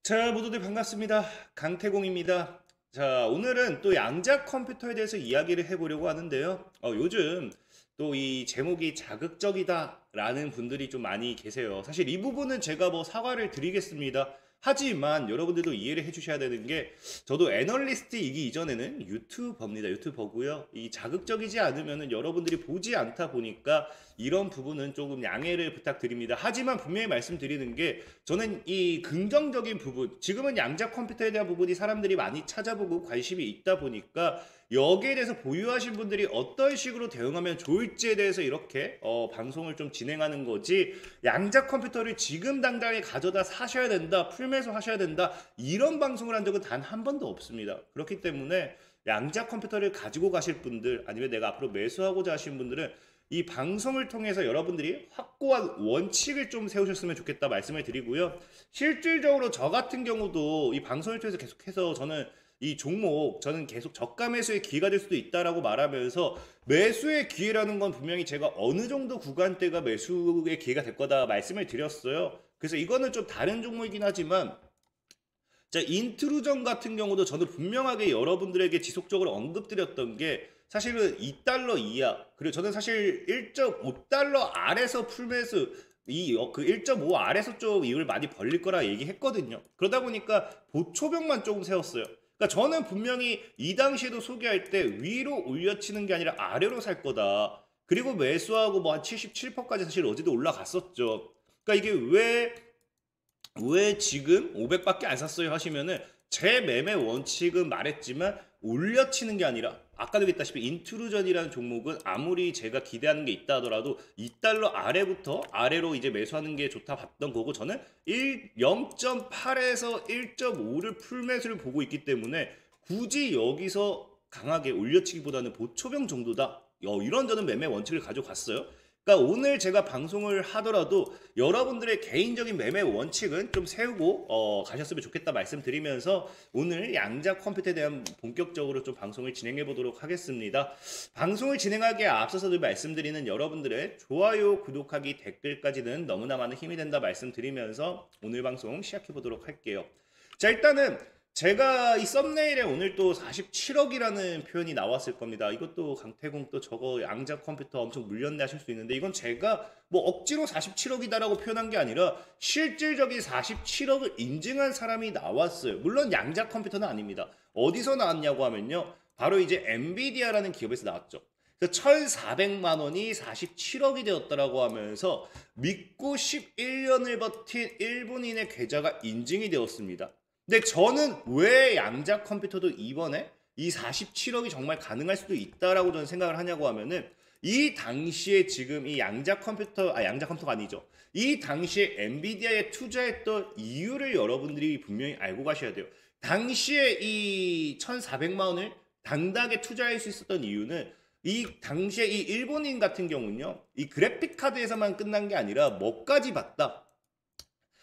자, 모두들 반갑습니다. 강태공입니다. 자, 오늘은 또 양자 컴퓨터에 대해서 이야기를 해보려고 하는데요. 요즘 또 이 제목이 자극적이다라는 분들이 좀 많이 계세요. 사실 이 부분은 제가 뭐 사과를 드리겠습니다. 하지만 여러분들도 이해를 해주셔야 되는 게 저도 애널리스트이기 이전에는 유튜버입니다. 유튜버고요. 이 자극적이지 않으면은 여러분들이 보지 않다 보니까 이런 부분은 조금 양해를 부탁드립니다. 하지만 분명히 말씀드리는 게 저는 이 긍정적인 부분, 지금은 양자 컴퓨터에 대한 부분이 사람들이 많이 찾아보고 관심이 있다 보니까 여기에 대해서 보유하신 분들이 어떤 식으로 대응하면 좋을지에 대해서 이렇게 방송을 좀 진행하는 거지, 양자 컴퓨터를 지금 당장에 가져다 사셔야 된다, 풀매수 하셔야 된다, 이런 방송을 한 적은 단 한 번도 없습니다. 그렇기 때문에 양자 컴퓨터를 가지고 가실 분들, 아니면 내가 앞으로 매수하고자 하신 분들은 이 방송을 통해서 여러분들이 확고한 원칙을 좀 세우셨으면 좋겠다 말씀을 드리고요. 실질적으로 저 같은 경우도 이 방송을 통해서 계속해서 저는 이 종목, 저는 계속 저가 매수의 기회가 될 수도 있다라고 말하면서, 매수의 기회라는 건 분명히 제가 어느 정도 구간대가 매수의 기회가 될 거다 말씀을 드렸어요. 그래서 이거는 좀 다른 종목이긴 하지만, 자, 인트루전 같은 경우도 저는 분명하게 여러분들에게 지속적으로 언급드렸던 게, 사실은 2달러 이하, 그리고 저는 사실 1.5달러 아래서 풀매수, 그 1.5 아래서 좀 이익을 많이 벌릴 거라 얘기했거든요. 그러다 보니까 보초벽만 조금 세웠어요. 그러니까 저는 분명히 이 당시에도 소개할 때 위로 올려치는 게 아니라 아래로 살 거다. 그리고 매수하고 뭐 한 77%까지 사실 어제도 올라갔었죠. 그러니까 이게 왜 지금 500밖에 안 샀어요 하시면은, 제 매매 원칙은 말했지만 올려치는 게 아니라, 아까도 얘기했다시피 인트루전이라는 종목은 아무리 제가 기대하는 게 있다 하더라도 2달러 아래부터 아래로 이제 매수하는 게 좋다 봤던 거고, 저는 0.8에서 1.5를 풀매수를 보고 있기 때문에 굳이 여기서 강하게 올려치기보다는 보초병 정도다, 이런 저는 매매 원칙을 가져갔어요. 그러니까 오늘 제가 방송을 하더라도 여러분들의 개인적인 매매 원칙은 좀 세우고 가셨으면 좋겠다 말씀드리면서, 오늘 양자 컴퓨터에 대한 본격적으로 좀 방송을 진행해 보도록 하겠습니다. 방송을 진행하기에 앞서서도 말씀드리는 여러분들의 좋아요, 구독하기, 댓글까지는 너무나 많은 힘이 된다 말씀드리면서 오늘 방송 시작해 보도록 할게요. 자, 일단은 제가 이 썸네일에 오늘 또 47억이라는 표현이 나왔을 겁니다. 이것도 강태공 또 저거 양자 컴퓨터 엄청 물렸네 하실 수 있는데, 이건 제가 뭐 억지로 47억이다라고 표현한 게 아니라 실질적인 47억을 인증한 사람이 나왔어요. 물론 양자 컴퓨터는 아닙니다. 어디서 나왔냐고 하면요, 바로 이제 엔비디아라는 기업에서 나왔죠. 그래서 1,400만 원이 47억이 되었다라고 하면서 믿고 11년을 버틴 일본인의 계좌가 인증이 되었습니다. 근데 저는 왜 양자 컴퓨터도 이번에 이 47억이 정말 가능할 수도 있다라고 저는 생각을 하냐고 하면은, 이 당시에 지금 이 양자 컴퓨터가 아니죠. 이 당시에 엔비디아에 투자했던 이유를 여러분들이 분명히 알고 가셔야 돼요. 당시에 이 1,400만 원을 당당하게 투자할 수 있었던 이유는, 이 당시에 이 일본인 같은 경우는요, 이 그래픽 카드에서만 끝난 게 아니라 뭐까지 봤다.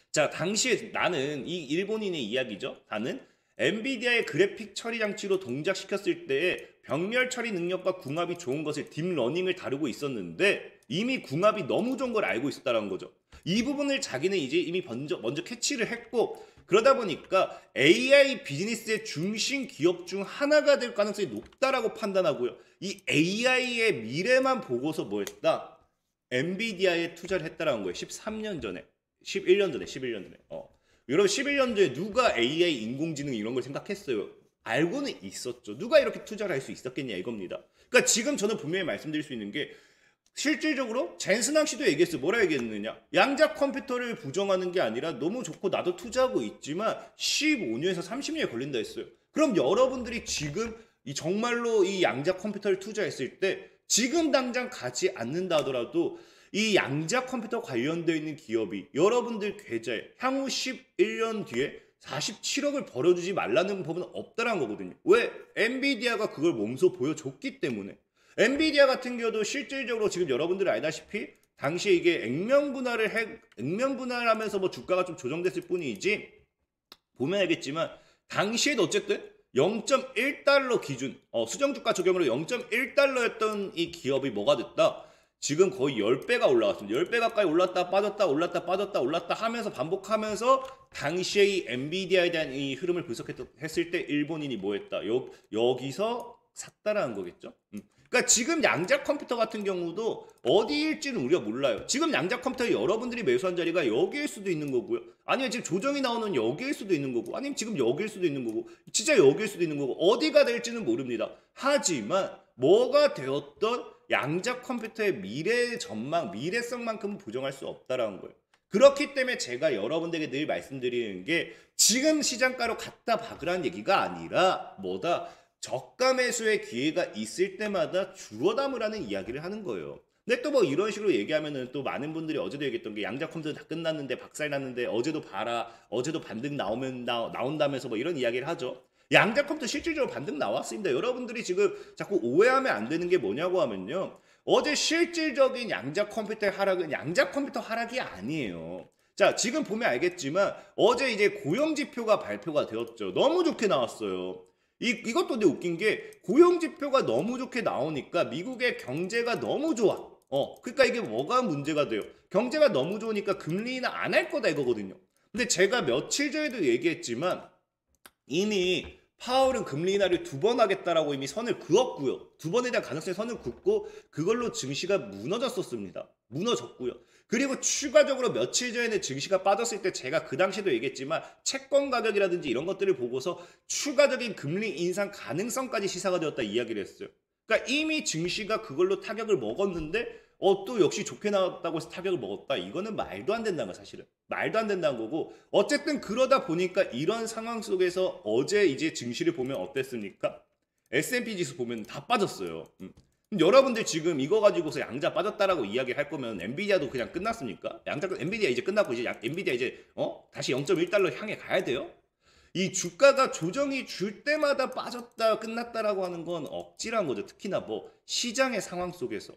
자, 당시에 나는 이 일본인의 이야기죠. 나는 엔비디아의 그래픽 처리 장치로 동작시켰을 때의 병렬 처리 능력과 궁합이 좋은 것을 딥러닝을 다루고 있었는데, 이미 궁합이 너무 좋은 걸 알고 있었다는 거죠. 이 부분을 자기는 이제 이미 먼저 캐치를 했고, 그러다 보니까 AI 비즈니스의 중심 기업 중 하나가 될 가능성이 높다라고 판단하고요. 이 AI의 미래만 보고서 뭐 했다? 엔비디아에 투자를 했다라는 거예요. 13년 전에. 11년 전에, 11년 전에. 여러분, 11년 전에 누가 AI 인공지능 이런 걸 생각했어요? 알고는 있었죠. 누가 이렇게 투자를 할 수 있었겠냐 이겁니다. 그러니까 지금 저는 분명히 말씀드릴 수 있는 게, 실질적으로 젠스낭 씨도 얘기했어요. 뭐라 얘기했느냐? 양자 컴퓨터를 부정하는 게 아니라 너무 좋고 나도 투자하고 있지만 15년에서 30년이 걸린다 했어요. 그럼 여러분들이 지금 이 정말로 이 양자 컴퓨터를 투자했을 때 지금 당장 가지 않는다 하더라도, 이 양자 컴퓨터 관련되어 있는 기업이 여러분들 계좌에 향후 11년 뒤에 47억을 벌어주지 말라는 법은 없다라는 거거든요. 왜? 엔비디아가 그걸 몸소 보여줬기 때문에. 엔비디아 같은 경우도 실질적으로 지금 여러분들이 알다시피 당시에 이게 액면 분할을 하면서 뭐 주가가 좀 조정됐을 뿐이지, 보면 알겠지만 당시에도 어쨌든 0.1달러 기준, 수정주가 적용으로 0.1달러였던 이 기업이 뭐가 됐다? 지금 거의 10배가 올라갔습니다. 10배 가까이 올랐다 빠졌다 올랐다 빠졌다 올랐다 하면서 반복하면서 당시에 이 엔비디아에 대한 이 흐름을 분석했을 때 일본인이 뭐 했다? 여기서 샀다라는 거겠죠. 그러니까 지금 양자 컴퓨터 같은 경우도 어디일지는 우리가 몰라요. 지금 양자 컴퓨터 여러분들이 매수한 자리가 여기일 수도 있는 거고요. 아니면 지금 조정이 나오는 여기일 수도 있는 거고, 아니면 지금 여기일 수도 있는 거고, 진짜 여기일 수도 있는 거고, 어디가 될지는 모릅니다. 하지만 뭐가 되었던 양자 컴퓨터의 미래 전망, 미래성만큼은 부정할 수 없다라는 거예요. 그렇기 때문에 제가 여러분들에게 늘 말씀드리는 게 지금 시장가로 갖다 박으라는 얘기가 아니라 뭐다? 저가 매수의 기회가 있을 때마다 주워 담으라는 이야기를 하는 거예요. 근데 또 뭐 이런 식으로 얘기하면은 또 많은 분들이 어제도 얘기했던 게 양자 컴퓨터 다 끝났는데 박살 났는데 어제도 봐라, 어제도 반등 나온다면서 뭐 이런 이야기를 하죠. 양자 컴퓨터 실질적으로 반등 나왔습니다. 여러분들이 지금 자꾸 오해하면 안 되는 게 뭐냐고 하면요. 어제 실질적인 양자 컴퓨터의 하락은 양자 컴퓨터 하락이 아니에요. 자, 지금 보면 알겠지만 어제 이제 고용 지표가 발표가 되었죠. 너무 좋게 나왔어요. 이것도 근데 웃긴 게 고용 지표가 너무 좋게 나오니까 미국의 경제가 너무 좋아. 그러니까 이게 뭐가 문제가 돼요? 경제가 너무 좋으니까 금리 인하 안 할 거다 이거거든요. 근데 제가 며칠 전에도 얘기했지만 이미 파월은 금리 인하를 2번 하겠다라고 이미 선을 그었고요. 2번에 대한 가능성의 선을 긋고 그걸로 증시가 무너졌었습니다. 무너졌고요. 그리고 추가적으로 며칠 전에는 증시가 빠졌을 때 제가 그 당시에도 얘기했지만 채권 가격이라든지 이런 것들을 보고서 추가적인 금리 인상 가능성까지 시사가 되었다 이야기를 했어요. 그러니까 이미 증시가 그걸로 타격을 먹었는데 또 역시 좋게 나왔다고 해서 타격을 먹었다. 이거는 말도 안 된다는 거 사실은. 말도 안 된다는 거고 어쨌든 그러다 보니까 이런 상황 속에서 어제 이제 증시를 보면 어땠습니까? S&P 지수 보면 다 빠졌어요. 여러분들 지금 이거 가지고서 양자 빠졌다라고 이야기를 할 거면 엔비디아도 그냥 끝났습니까? 엔비디아 이제 끝났고 이제 엔비디아 이제 다시 0.1달러 향해 가야 돼요? 이 주가가 조정이 줄 때마다 빠졌다 끝났다라고 하는 건 억지란 거죠. 특히나 뭐 시장의 상황 속에서.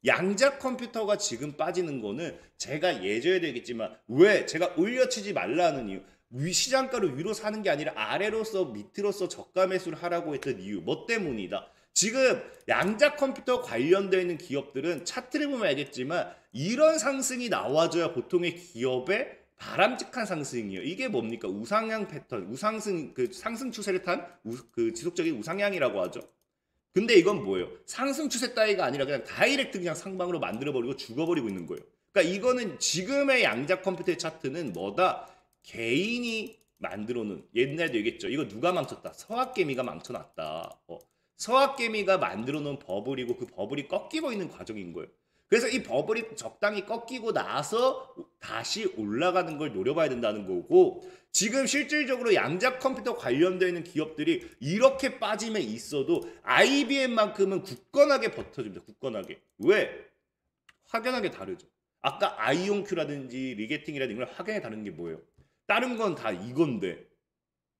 양자 컴퓨터가 지금 빠지는 거는 제가 예전에도 얘기했지만 왜 제가 올려치지 말라는 이유 시장가로 위로 사는 게 아니라 아래로서 밑으로서 저가 매수를 하라고 했던 이유 뭐 때문이다. 지금 양자 컴퓨터 관련되어 있는 기업들은 차트를 보면 알겠지만 이런 상승이 나와줘야 보통의 기업의 바람직한 상승이에요. 이게 뭡니까? 우상향 패턴, 우상승 그 상승 추세를 탄 그 지속적인 우상향이라고 하죠. 근데 이건 뭐예요? 상승 추세 따위가 아니라 그냥 다이렉트 그냥 상방으로 만들어버리고 죽어버리고 있는 거예요. 그러니까 이거는 지금의 양자 컴퓨터의 차트는 뭐다? 개인이 만들어놓은 옛날에도 얘기했죠. 이거 누가 망쳤다? 서학개미가 망쳐놨다. 서학개미가 만들어놓은 버블이고 그 버블이 꺾이고 있는 과정인 거예요. 그래서 이 버블이 적당히 꺾이고 나서 다시 올라가는 걸 노려봐야 된다는 거고 지금 실질적으로 양자 컴퓨터 관련되어 있는 기업들이 이렇게 빠짐에 있어도 IBM만큼은 굳건하게 버텨줍니다. 굳건하게. 왜? 확연하게 다르죠. 아까 아이온큐라든지 리게팅이라든지 이런 확연하게 다른 게 뭐예요? 다른 건 다 이건데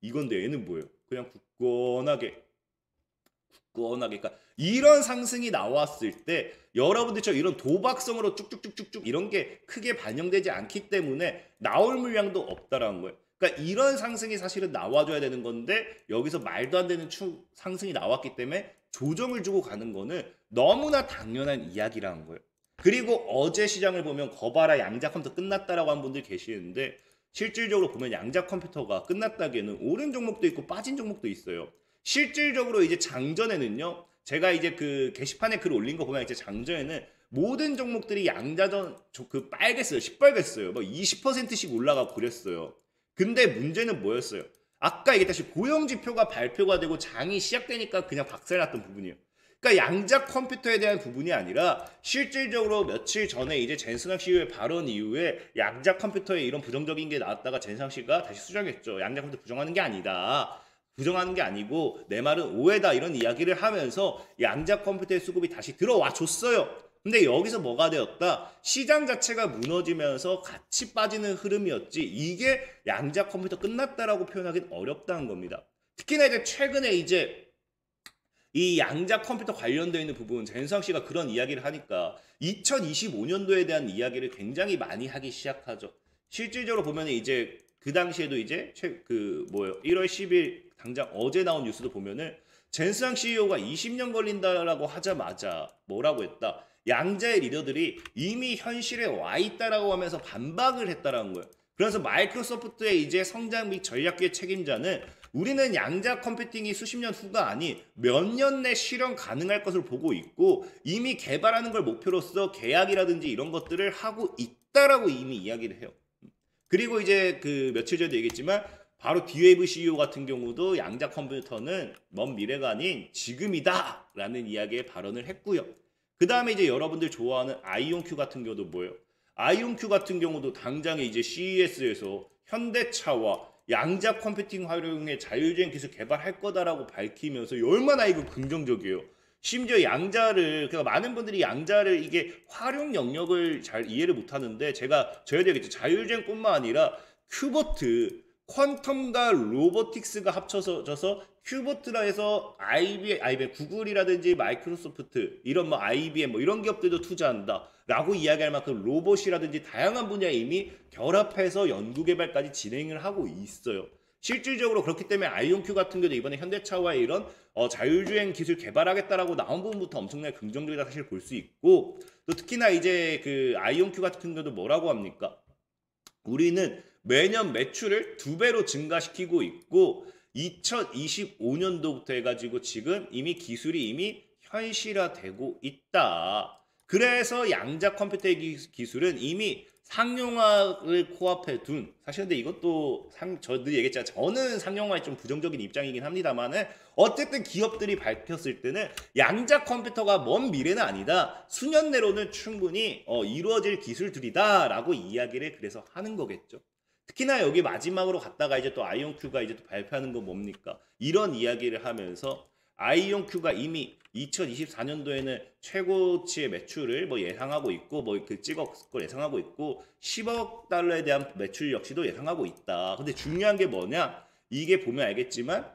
얘는 뭐예요? 그냥 굳건하게 그러니까 이런 상승이 나왔을 때 여러분들처럼 이런 도박성으로 쭉쭉쭉쭉쭉 이런 게 크게 반영되지 않기 때문에 나올 물량도 없다라는 거예요. 그러니까 이런 상승이 사실은 나와줘야 되는 건데 여기서 말도 안 되는 상승이 나왔기 때문에 조정을 주고 가는 거는 너무나 당연한 이야기라는 거예요. 그리고 어제 시장을 보면 거봐라 양자 컴퓨터 끝났다라고 한 분들 계시는데 실질적으로 보면 양자 컴퓨터가 끝났다기에는 오른 종목도 있고 빠진 종목도 있어요. 실질적으로 이제 장전에는요. 제가 이제 그 게시판에 글 올린 거 보면 이제 장전에는 모든 종목들이 양자전 그 빨갰어요. 시뻘갰어요. 뭐 20%씩 올라가고 그랬어요. 근데 문제는 뭐였어요? 아까 얘기했다시피 고용 지표가 발표가 되고 장이 시작되니까 그냥 박살났던 부분이에요. 그러니까 양자 컴퓨터에 대한 부분이 아니라 실질적으로 며칠 전에 이제 젠슨학 CEO의 발언 이후에 양자 컴퓨터에 이런 부정적인 게 나왔다가 젠슨학 씨가 다시 수정했죠. 양자 컴퓨터 부정하는 게 아니다. 부정하는 게 아니고 내 말은 오해다 이런 이야기를 하면서 양자 컴퓨터의 수급이 다시 들어와 줬어요. 근데 여기서 뭐가 되었다? 시장 자체가 무너지면서 같이 빠지는 흐름이었지 이게 양자 컴퓨터 끝났다라고 표현하기는 어렵다는 겁니다. 특히나 이제 최근에 이제 이 양자 컴퓨터 관련되어 있는 부분 젠상 씨가 그런 이야기를 하니까 2025년도에 대한 이야기를 굉장히 많이 하기 시작하죠. 실질적으로 보면 이제 그 당시에도 이제 1월 10일 당장 어제 나온 뉴스도 보면은 젠스항 CEO가 20년 걸린다라고 하자마자 뭐라고 했다. 양자의 리더들이 이미 현실에 와 있다라고 하면서 반박을 했다라는 거예요. 그래서 마이크로소프트의 이제 성장 및 전략기획 책임자는 우리는 양자 컴퓨팅이 수십 년 후가 아닌 몇 년 내 실현 가능할 것을 보고 있고 이미 개발하는 걸 목표로서 계약이라든지 이런 것들을 하고 있다라고 이미 이야기를 해요. 그리고 이제 그 며칠 전에도 얘기했지만 바로 D-Wave CEO 같은 경우도 양자 컴퓨터는 먼 미래가 아닌 지금이다 라는 이야기의 발언을 했고요. 그 다음에 이제 여러분들 좋아하는 아이온큐 같은 경우도 뭐예요? 아이온큐 같은 경우도 당장에 이제 CES에서 현대차와 양자 컴퓨팅 활용의 자율주행 기술 개발할 거다라고 밝히면서 얼마나 이거 긍정적이에요. 심지어 양자를 그러니까 많은 분들이 양자를 이게 활용 영역을 잘 이해를 못하는데 제가 저희도 얘기했죠. 자율주행뿐만 아니라 큐보트, 퀀텀과 로보틱스가 합쳐져서 큐보트라 해서 IBM, 구글이라든지 마이크로소프트 이런 뭐 IBM 뭐 이런 기업들도 투자한다라고 이야기할 만큼 로봇이라든지 다양한 분야에 이미 결합해서 연구개발까지 진행을 하고 있어요. 실질적으로 그렇기 때문에 아이온큐 같은 경우도 이번에 현대차와의 이런 자율주행 기술 개발하겠다라고 나온 부분부터 엄청나게 긍정적이다 사실 볼 수 있고 또 특히나 이제 그 아이온큐 같은 경우도 뭐라고 합니까? 우리는 매년 매출을 2배로 증가시키고 있고 2025년도부터 해가지고 지금 이미 기술이 이미 현실화되고 있다. 그래서 양자 컴퓨터의 기술은 이미 상용화를 코앞에 둔 사실 근데 이것도 저도 얘기했잖아요. 저는 상용화에 좀 부정적인 입장이긴 합니다만은 어쨌든 기업들이 밝혔을 때는 양자 컴퓨터가 먼 미래는 아니다. 수년 내로는 충분히 이루어질 기술들이다라고 이야기를 그래서 하는 거겠죠. 특히나 여기 마지막으로 갔다가 이제 또 아이온큐가 이제 또 발표하는 거 뭡니까? 이런 이야기를 하면서 아이온큐가 이미 2024년도에는 최고치의 매출을 뭐 예상하고 있고 뭐 그 찍을 걸 예상하고 있고 10억 달러에 대한 매출 역시도 예상하고 있다. 근데 중요한 게 뭐냐? 이게 보면 알겠지만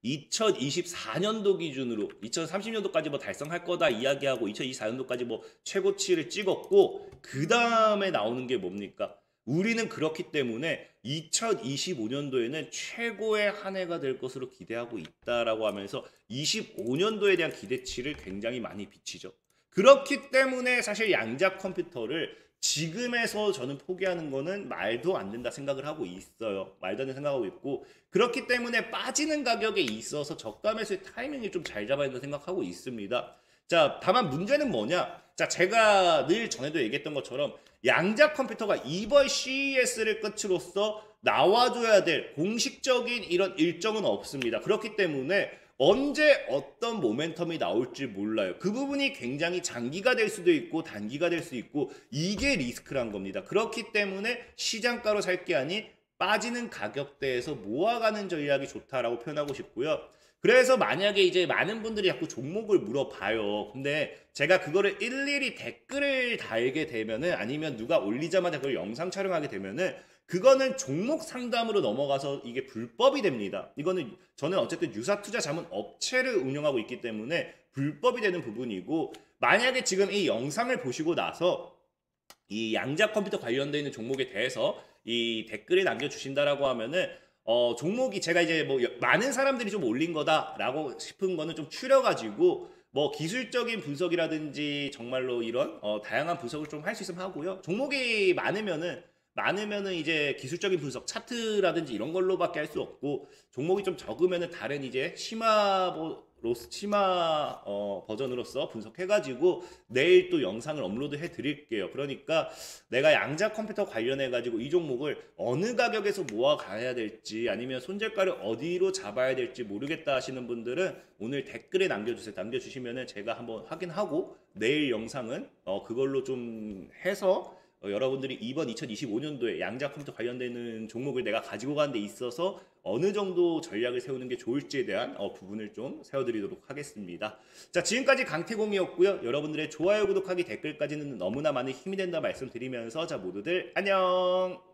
2024년도 기준으로 2030년도까지 뭐 달성할 거다 이야기하고 2024년도까지 뭐 최고치를 찍었고 그 다음에 나오는 게 뭡니까? 우리는 그렇기 때문에 2025년도에는 최고의 한 해가 될 것으로 기대하고 있다라고 하면서 25년도에 대한 기대치를 굉장히 많이 비치죠. 그렇기 때문에 사실 양자 컴퓨터를 지금에서 저는 포기하는 거는 말도 안 된다 생각을 하고 있어요. 말도 안 된다 생각하고 있고 그렇기 때문에 빠지는 가격에 있어서 저가 매수의 타이밍을 좀 잘 잡아야 된다 생각하고 있습니다. 자, 다만 문제는 뭐냐? 자, 제가 늘 전에도 얘기했던 것처럼 양자 컴퓨터가 이번 CES를 끝으로써 나와줘야 될 공식적인 이런 일정은 없습니다. 그렇기 때문에 언제 어떤 모멘텀이 나올지 몰라요. 그 부분이 굉장히 장기가 될 수도 있고 단기가 될 수 있고 이게 리스크란 겁니다. 그렇기 때문에 시장가로 살 게 아닌 빠지는 가격대에서 모아가는 전략이 좋다라고 표현하고 싶고요. 그래서 만약에 이제 많은 분들이 자꾸 종목을 물어봐요. 근데 제가 그거를 일일이 댓글을 달게 되면은 아니면 누가 올리자마자 그걸 영상 촬영하게 되면은 그거는 종목 상담으로 넘어가서 이게 불법이 됩니다. 이거는 저는 어쨌든 유사투자 자문 업체를 운영하고 있기 때문에 불법이 되는 부분이고 만약에 지금 이 영상을 보시고 나서 이 양자 컴퓨터 관련되어 있는 종목에 대해서 이 댓글을 남겨주신다라고 하면은 종목이 제가 이제 뭐 많은 사람들이 좀 올린 거다라고 싶은 거는 좀 추려가지고 뭐 기술적인 분석이라든지 정말로 이런 다양한 분석을 좀 할 수 있으면 하고요. 종목이 많으면은 이제 기술적인 분석 차트라든지 이런 걸로밖에 할 수 없고 종목이 좀 적으면은 다른 이제 심화 버전으로서 분석해가지고 내일 또 영상을 업로드해 드릴게요. 그러니까 내가 양자 컴퓨터 관련해 가지고 이 종목을 어느 가격에서 모아 가야 될지 아니면 손절가를 어디로 잡아야 될지 모르겠다 하시는 분들은 오늘 댓글에 남겨주세요. 남겨주시면은 제가 한번 확인하고 내일 영상은 그걸로 좀 해서 여러분들이 이번 2025년도에 양자 컴퓨터 관련되는 종목을 내가 가지고 가는 데 있어서 어느 정도 전략을 세우는 게 좋을지에 대한 부분을 좀 세워드리도록 하겠습니다. 자, 지금까지 강태공이었고요. 여러분들의 좋아요, 구독하기, 댓글까지는 너무나 많은 힘이 된다 말씀드리면서 자, 모두들 안녕!